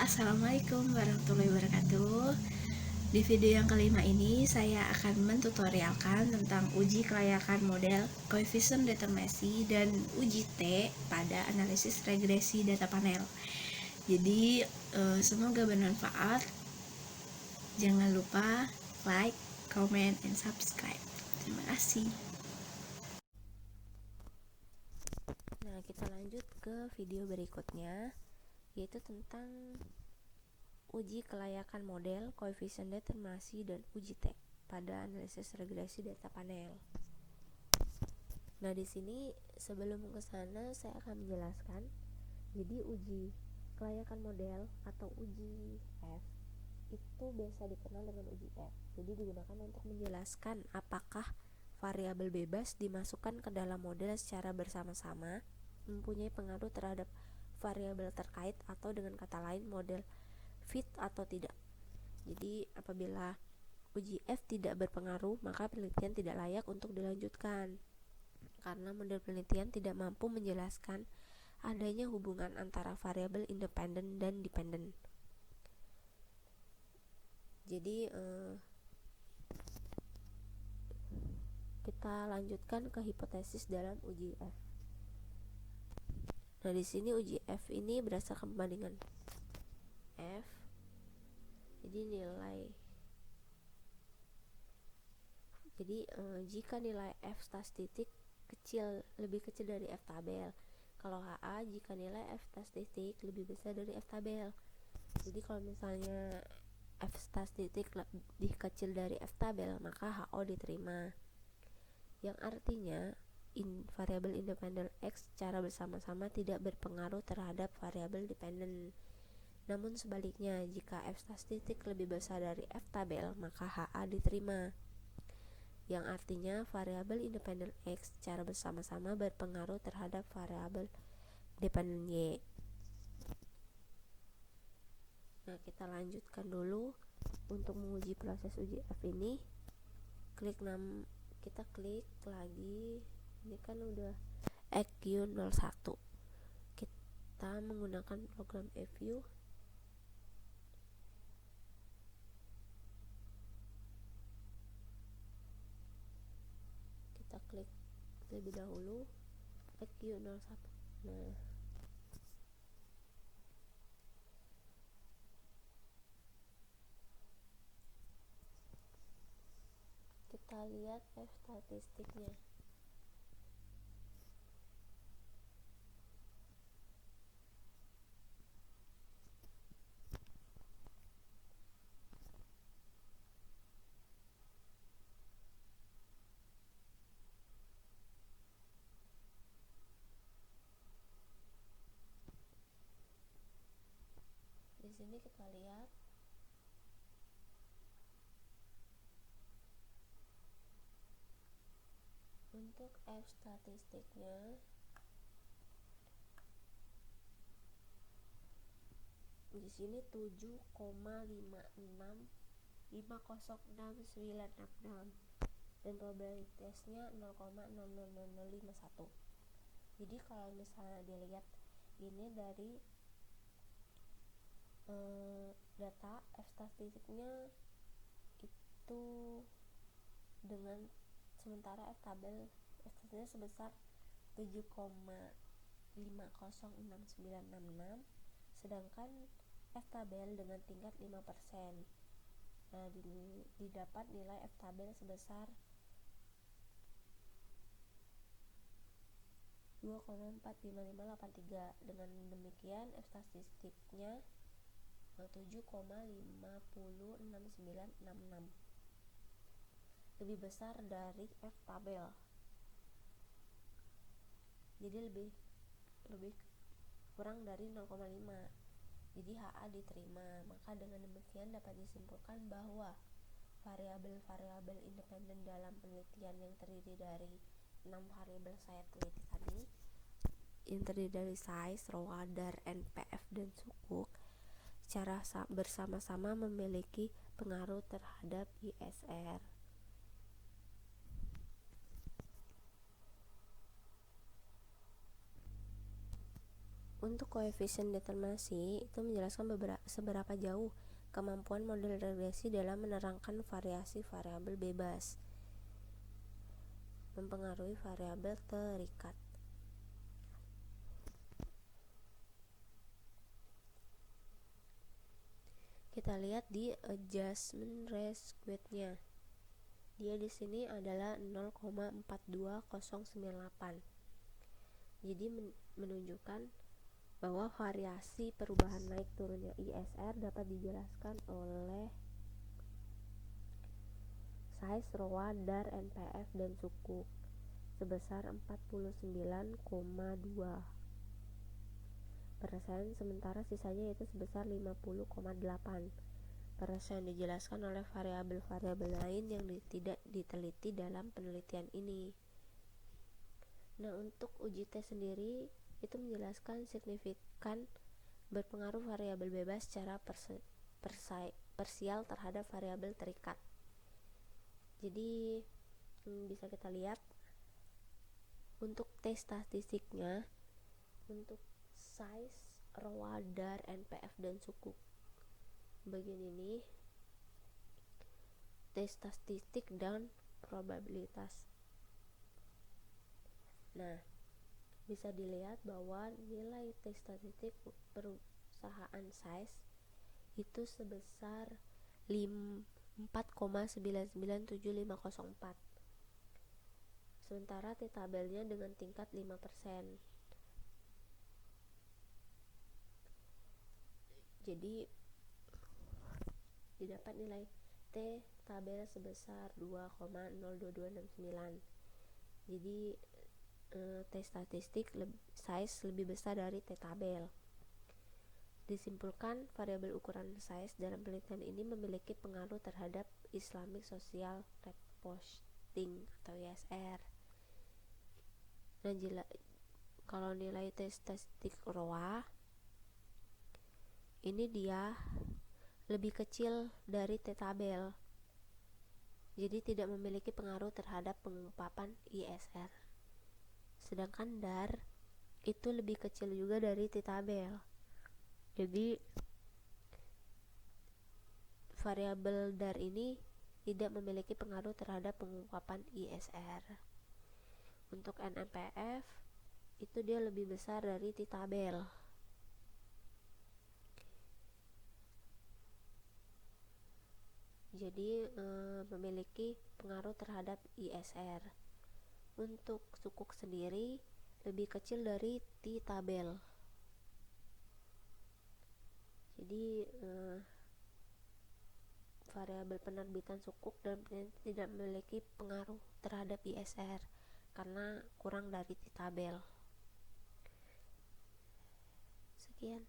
Assalamualaikum warahmatullahi wabarakatuh. Di video yang kelima ini saya akan mentutorialkan tentang uji kelayakan model koefisien determinasi dan uji T pada analisis regresi data panel. Jadi semoga bermanfaat. Jangan lupa like, comment, and subscribe. Terima kasih. Nah, kita lanjut ke video berikutnya, yaitu tentang uji kelayakan model, koefisien determinasi, dan uji T pada analisis regresi data panel. Nah, di sini sebelum ke sana saya akan menjelaskan. Jadi uji kelayakan model atau uji F itu biasa dikenal dengan uji F. Jadi digunakan untuk menjelaskan apakah variabel bebas dimasukkan ke dalam model secara bersama-sama mempunyai pengaruh terhadap variabel terkait, atau dengan kata lain model fit atau tidak. Jadi apabila uji F tidak berpengaruh, maka penelitian tidak layak untuk dilanjutkan karena model penelitian tidak mampu menjelaskan adanya hubungan antara variabel independen dan dependen. Jadi kita lanjutkan ke hipotesis dalam uji F. Nah, di sini uji F ini berdasarkan perbandingan F. Jika nilai F statistik lebih kecil dari F tabel. Kalau HA jika nilai F statistik lebih besar dari F tabel. Jadi kalau misalnya F statistik lebih kecil dari F tabel, maka HO diterima. Yang artinya variabel independen X secara bersama-sama tidak berpengaruh terhadap variabel dependen. Namun sebaliknya, jika F statistik lebih besar dari F tabel, maka HA diterima. Yang artinya variabel independen X secara bersama-sama berpengaruh terhadap variabel dependen Y. Nah, kita lanjutkan dulu untuk menguji proses uji F ini. Kita klik lagi. Ini kan udah EQ01. Kita menggunakan program EView. Kita klik terlebih dahulu EQ01. Nah, kita lihat F statistiknya. Di sini kita lihat untuk F statistiknya di sini 7,506506966 dan probabilitasnya 0,000051. Jadi kalau misalnya dilihat ini dari data F statistiknya itu dengan sementara F tabel statistiknya sebesar 7,506966, sedangkan F tabel dengan tingkat 5%. Nah, didapat nilai F tabel sebesar 2,45583. Dengan demikian F statistiknya 7,506966, lebih besar dari F tabel. Jadi lebih kurang dari 0,5. Jadi HA diterima. Maka dengan demikian dapat disimpulkan bahwa variabel-variabel independen dalam penelitian yang terdiri dari 6 variabel saya teliti tadi, yang terdiri dari size, row, kadar, NPF, dan sukuk, secara bersama-sama memiliki pengaruh terhadap ISR. Untuk koefisien determinasi itu menjelaskan seberapa jauh kemampuan model regresi dalam menerangkan variasi variabel bebas mempengaruhi variabel terikat. Kita lihat di adjustment result-nya. Dia di sini adalah 0,42098. Jadi menunjukkan bahwa variasi perubahan naik turunnya ISR dapat dijelaskan oleh size ROA, DAR, NPF, dan sukuk sebesar 49,2%, sementara sisanya itu sebesar 50,8%, dijelaskan oleh variabel-variabel lain yang tidak diteliti dalam penelitian ini. Nah, untuk uji T sendiri itu menjelaskan signifikan berpengaruh variabel bebas secara parsial terhadap variabel terikat. Jadi bisa kita lihat untuk T statistiknya, untuk size, ROA, DAR, NPF, dan sukuk bagian ini T statistik dan probabilitas. Nah, bisa dilihat bahwa nilai T statistik perusahaan size itu sebesar 4,997504, sementara T tabelnya dengan tingkat 5%. Jadi didapat nilai T tabel sebesar 2,02269. Jadi T statistik size lebih besar dari T tabel. Disimpulkan, variabel ukuran size dalam penelitian ini memiliki pengaruh terhadap Islamic Social Reporting atau ISR. Nah, kalau nilai T statistik ROA ini dia lebih kecil dari T tabel, jadi tidak memiliki pengaruh terhadap pengungkapan ISR. Sedangkan DAR itu lebih kecil juga dari T tabel, jadi variabel DAR ini tidak memiliki pengaruh terhadap pengungkapan ISR. Untuk NPF itu dia lebih besar dari T tabel. Jadi memiliki pengaruh terhadap ISR. Untuk sukuk sendiri lebih kecil dari T tabel. Jadi variabel penerbitan sukuk dan tidak memiliki pengaruh terhadap ISR karena kurang dari T tabel. Sekian.